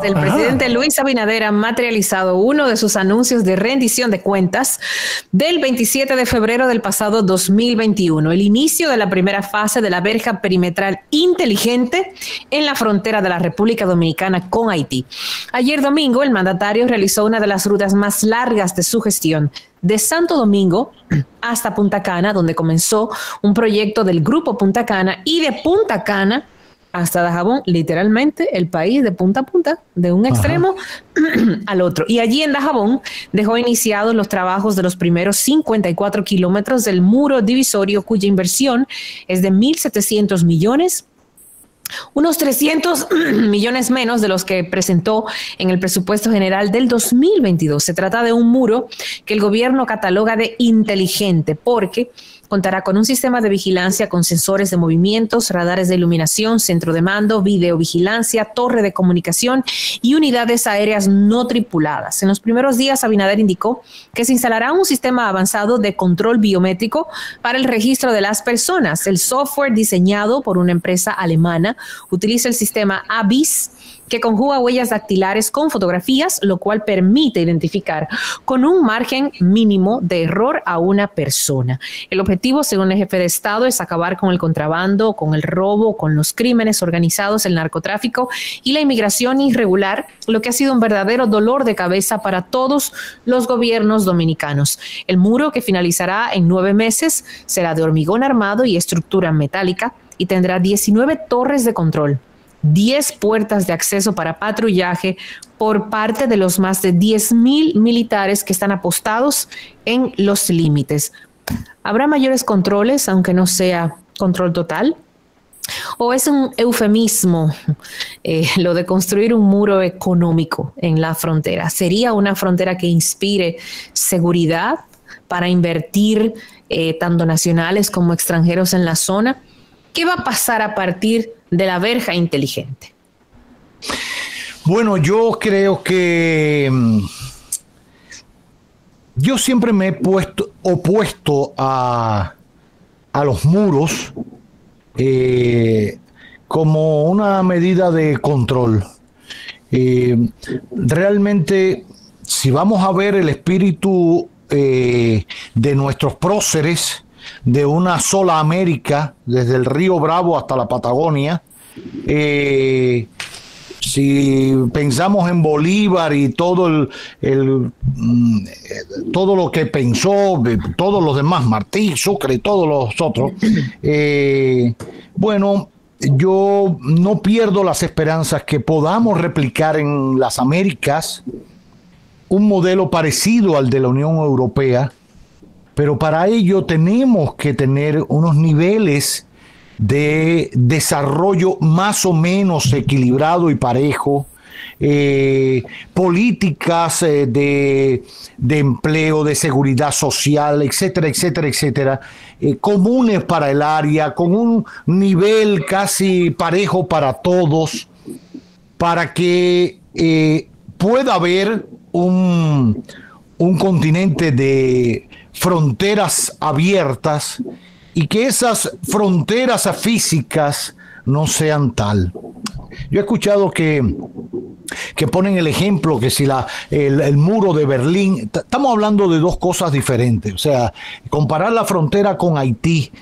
El presidente Luis Abinader ha materializado uno de sus anuncios de rendición de cuentas del 27 de febrero del pasado 2021, el inicio de la primera fase de la verja perimetral inteligente en la frontera de la República Dominicana con Haití. Ayer domingo, el mandatario realizó una de las rutas más largas de su gestión, de Santo Domingo hasta Punta Cana, donde comenzó un proyecto del Grupo Punta Cana, y de Punta Cana hasta Dajabón, literalmente el país de punta a punta, de un extremo al otro. Y allí en Dajabón dejó iniciados los trabajos de los primeros 54 kilómetros del muro divisorio, cuya inversión es de 1.700 millones, unos 300 millones menos de los que presentó en el presupuesto general del 2022. Se trata de un muro que el gobierno cataloga de inteligente porque contará con un sistema de vigilancia con sensores de movimientos, radares de iluminación, centro de mando, videovigilancia, torre de comunicación y unidades aéreas no tripuladas. En los primeros días, Abinader indicó que se instalará un sistema avanzado de control biométrico para el registro de las personas. El software, diseñado por una empresa alemana, utiliza el sistema ABIS, que conjuga huellas dactilares con fotografías, lo cual permite identificar con un margen mínimo de error a una persona. El objetivo, según el jefe de Estado, es acabar con el contrabando, con el robo, con los crímenes organizados, el narcotráfico y la inmigración irregular, lo que ha sido un verdadero dolor de cabeza para todos los gobiernos dominicanos. El muro, que finalizará en 9 meses, será de hormigón armado y estructura metálica y tendrá 19 torres de control, 10 puertas de acceso para patrullaje por parte de los más de 10,000 militares que están apostados en los límites. ¿Habrá mayores controles, aunque no sea control total? ¿O es un eufemismo lo de construir un muro económico en la frontera? ¿Sería una frontera que inspire seguridad para invertir tanto nacionales como extranjeros en la zona? ¿Qué va a pasar a partir de la verja inteligente? Bueno, yo creo que yo siempre me he opuesto a los muros como una medida de control. Realmente, si vamos a ver el espíritu de nuestros próceres, de una sola América, desde el Río Bravo hasta la Patagonia, si pensamos en Bolívar y todo todo lo que pensó, todos los demás, Martí, Sucre y todos los otros, bueno, yo no pierdo las esperanzas que podamos replicar en las Américas un modelo parecido al de la Unión Europea, pero para ello tenemos que tener unos niveles de desarrollo más o menos equilibrado y parejo, políticas de empleo, de seguridad social, etcétera, etcétera, etcétera, comunes para el área, con un nivel casi parejo para todos, para que pueda haber un continente de fronteras abiertas y que esas fronteras físicas no sean tal. Yo he escuchado que ponen el ejemplo que si el muro de Berlín, estamos hablando de dos cosas diferentes, o sea, comparar la frontera con Haití,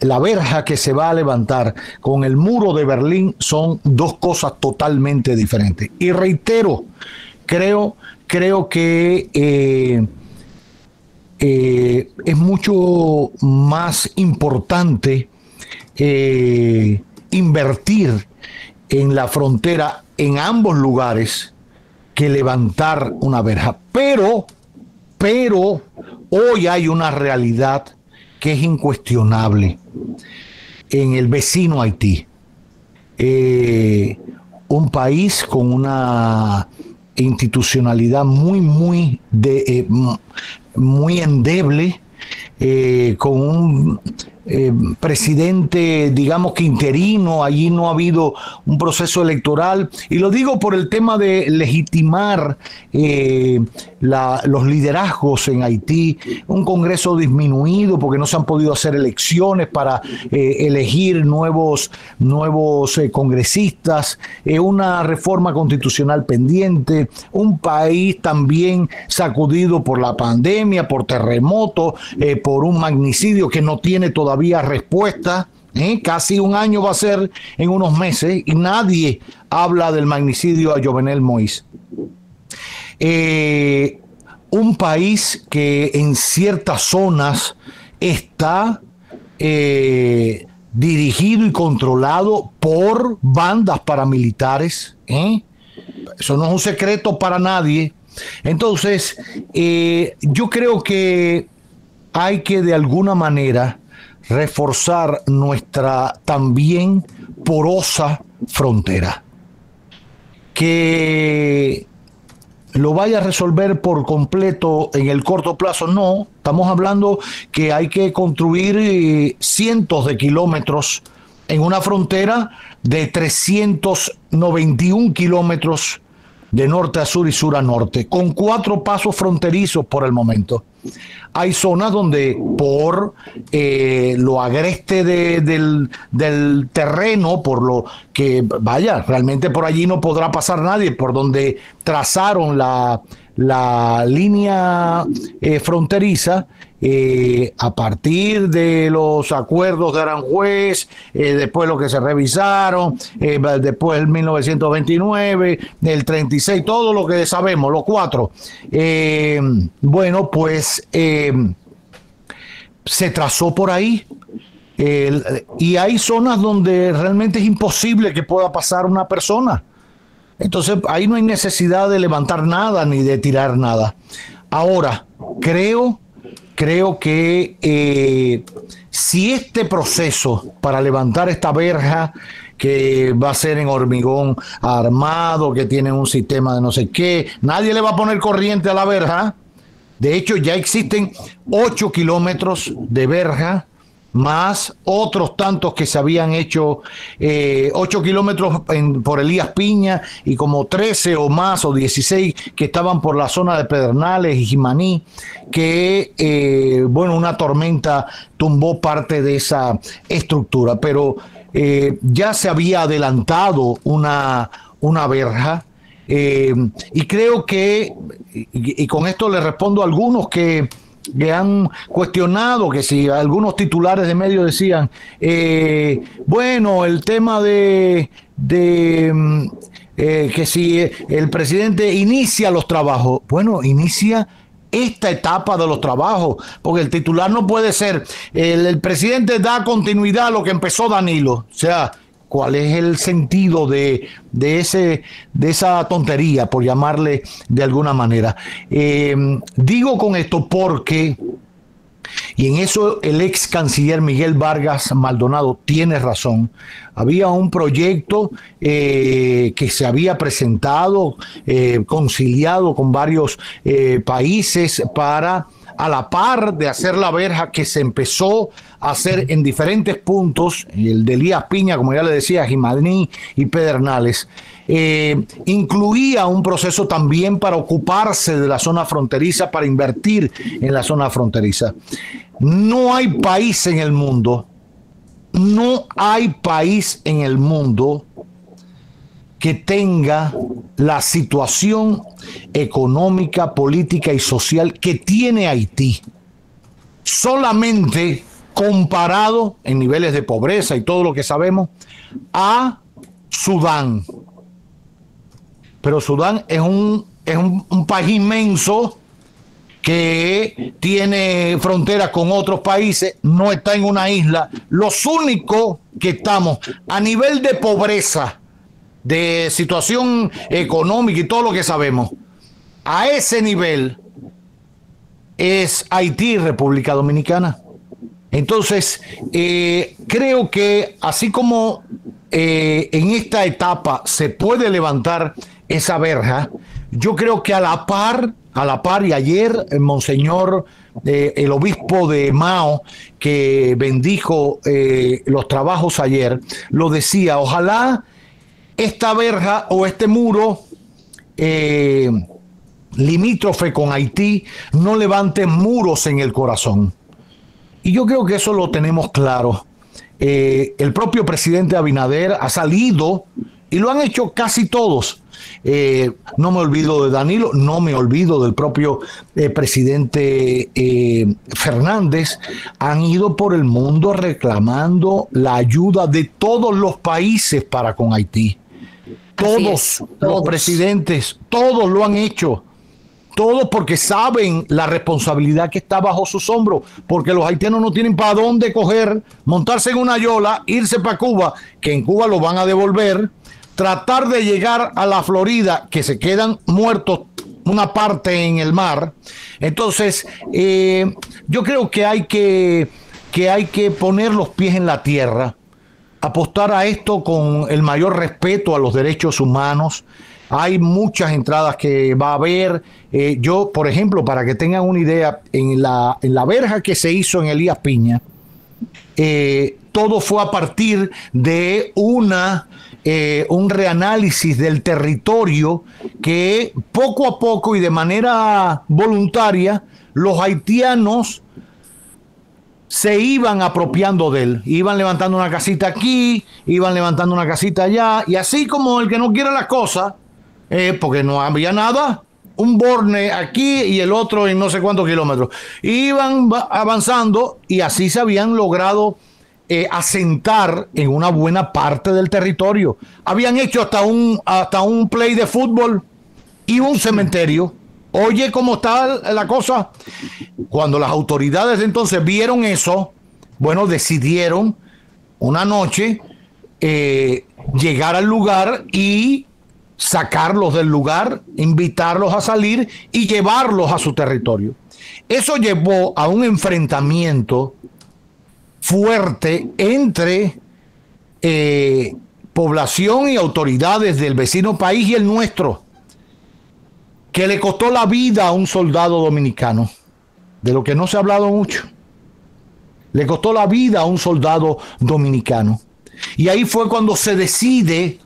la verja que se va a levantar con el muro de Berlín son dos cosas totalmente diferentes. Y reitero, creo que es mucho más importante invertir en la frontera en ambos lugares que levantar una verja. Pero hoy hay una realidad que es incuestionable en el vecino Haití. Un país con una institucionalidad muy endeble, con presidente, digamos que interino, allí no ha habido un proceso electoral, y lo digo por el tema de legitimar los liderazgos en Haití, un Congreso disminuido porque no se han podido hacer elecciones para elegir nuevos congresistas, una reforma constitucional pendiente, un país también sacudido por la pandemia, por terremoto, por un magnicidio que no tiene todavía respuesta. Casi un año va a ser en unos meses y nadie habla del magnicidio a Jovenel Moïse. Un país que en ciertas zonas está dirigido y controlado por bandas paramilitares. Eso no es un secreto para nadie. Entonces, yo creo que hay que de alguna manera reforzar nuestra también porosa frontera. Que lo vaya a resolver por completo en el corto plazo, no. Estamos hablando que hay que construir cientos de kilómetros en una frontera de 391 kilómetros de norte a sur y sur a norte, con 4 pasos fronterizos por el momento. Hay zonas donde por lo agreste del terreno, por lo que, vaya, realmente por allí no podrá pasar nadie, por donde trazaron la línea fronteriza, a partir de los acuerdos de Aranjuez, después lo que se revisaron, después el 1929, el 36, todo lo que sabemos, los 4. Bueno, pues se trazó por ahí. Y hay zonas donde realmente es imposible que pueda pasar una persona. Entonces ahí no hay necesidad de levantar nada ni de tirar nada. Ahora, creo que si este proceso para levantar esta verja, que va a ser en hormigón armado, que tiene un sistema de no sé qué, nadie le va a poner corriente a la verja. De hecho, ya existen 8 kilómetros de verja, más otros tantos que se habían hecho, 8 kilómetros por Elías Piña y como 13 o más o 16 que estaban por la zona de Pedernales y Jimaní, que bueno, una tormenta tumbó parte de esa estructura, pero ya se había adelantado una verja. Y creo que, y con esto le respondo a algunos que han cuestionado, que si algunos titulares de medios decían, bueno, el tema de que si el presidente inicia los trabajos, bueno, inicia esta etapa de los trabajos, porque el titular no puede ser, el presidente da continuidad a lo que empezó Danilo. O sea, ¿cuál es el sentido de esa tontería, por llamarle de alguna manera? Digo con esto porque, y en eso el ex canciller Miguel Vargas Maldonado tiene razón, había un proyecto que se había presentado, conciliado con varios países para, a la par de hacer la verja que se empezó a hacer en diferentes puntos, el de Elías Piña, como ya le decía, Jimaní y Pedernales, incluía un proceso también para ocuparse de la zona fronteriza, para invertir en la zona fronteriza. No hay país en el mundo, que tenga la situación económica, política y social que tiene Haití. Solamente comparado en niveles de pobreza y todo lo que sabemos a Sudán. Pero Sudán es un país inmenso que tiene fronteras con otros países, no está en una isla. Los únicos que estamos a nivel de pobreza, de situación económica y todo lo que sabemos, a ese nivel es Haití y República Dominicana. Entonces, creo que así como en esta etapa se puede levantar esa verja, yo creo que a la par, y ayer el Monseñor el obispo de Mao, que bendijo los trabajos ayer, lo decía: ojalá esta verja o este muro limítrofe con Haití no levante muros en el corazón. Y yo creo que eso lo tenemos claro. El propio presidente Abinader ha salido, y lo han hecho casi todos. No me olvido de Danilo, no me olvido del propio presidente Fernández. Han ido por el mundo reclamando la ayuda de todos los países para con Haití. Todos los presidentes, todos lo han hecho. Todos, porque saben la responsabilidad que está bajo sus hombros, porque los haitianos no tienen para dónde coger, montarse en una yola, irse para Cuba, que en Cuba lo van a devolver, tratar de llegar a la Florida, que se quedan muertos una parte en el mar. Entonces, yo creo que hay que poner los pies en la tierra, apostar a esto con el mayor respeto a los derechos humanos. Hay muchas entradas que va a haber. Yo, por ejemplo, para que tengan una idea, en la verja que se hizo en Elías Piña, todo fue a partir de un reanálisis del territorio que poco a poco y de manera voluntaria los haitianos se iban apropiando de él. Iban levantando una casita aquí, iban levantando una casita allá, y así como el que no quiere las cosas, porque no había nada, un borne aquí y el otro en no sé cuántos kilómetros. Iban avanzando y así se habían logrado asentar en una buena parte del territorio. Habían hecho hasta un play de fútbol y un cementerio. Oye, ¿cómo está la cosa? Cuando las autoridades entonces vieron eso, bueno, decidieron una noche llegar al lugar y sacarlos del lugar, invitarlos a salir y llevarlos a su territorio. Eso llevó a un enfrentamiento fuerte entre población y autoridades del vecino país y el nuestro, que le costó la vida a un soldado dominicano, de lo que no se ha hablado mucho. Le costó la vida a un soldado dominicano. Y ahí fue cuando se decide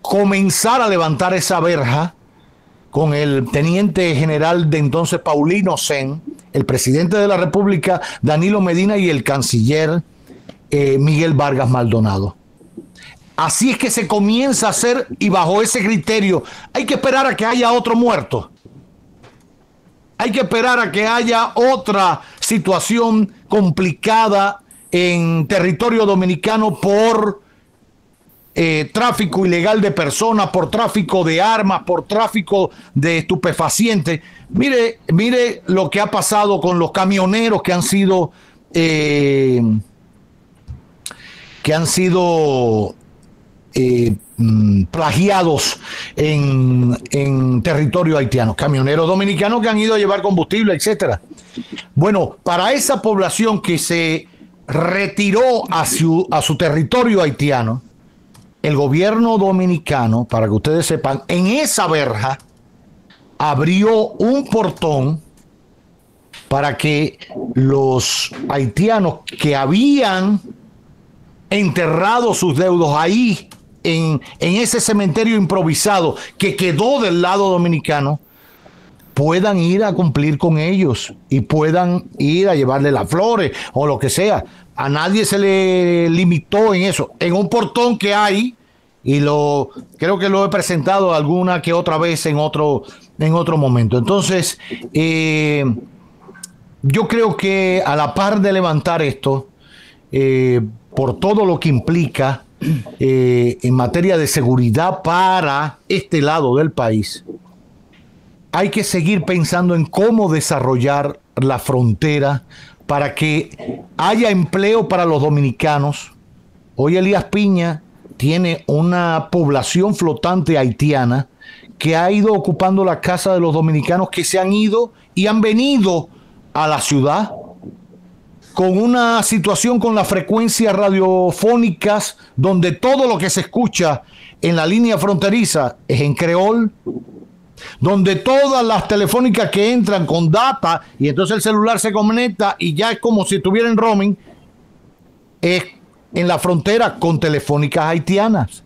comenzar a levantar esa verja con el teniente general de entonces Paulino Sen, el presidente de la República Danilo Medina y el canciller Miguel Vargas Maldonado. Así es que se comienza a hacer, y bajo ese criterio hay que esperar a que haya otro muerto. Hay que esperar a que haya otra situación complicada en territorio dominicano por tráfico ilegal de personas, por tráfico de armas, por tráfico de estupefacientes. Mire lo que ha pasado con los camioneros que han sido plagiados en territorio haitiano, camioneros dominicanos que han ido a llevar combustible, etcétera. Bueno, para esa población que se retiró a su territorio haitiano, el gobierno dominicano, para que ustedes sepan, en esa verja abrió un portón para que los haitianos que habían enterrado sus deudos ahí, en ese cementerio improvisado que quedó del lado dominicano, puedan ir a cumplir con ellos y puedan ir a llevarle las flores o lo que sea. A nadie se le limitó en eso. En un portón que hay, y creo que lo he presentado alguna que otra vez en otro momento. Entonces, yo creo que a la par de levantar esto, por todo lo que implica en materia de seguridad para este lado del país, hay que seguir pensando en cómo desarrollar la frontera para que haya empleo para los dominicanos. Hoy Elías Piña tiene una población flotante haitiana que ha ido ocupando la casa de los dominicanos que se han ido y han venido a la ciudad, con una situación con las frecuencias radiofónicas donde todo lo que se escucha en la línea fronteriza es en creol, donde todas las telefónicas que entran con data y entonces el celular se conecta y ya es como si estuviera en roaming, es en la frontera con telefónicas haitianas.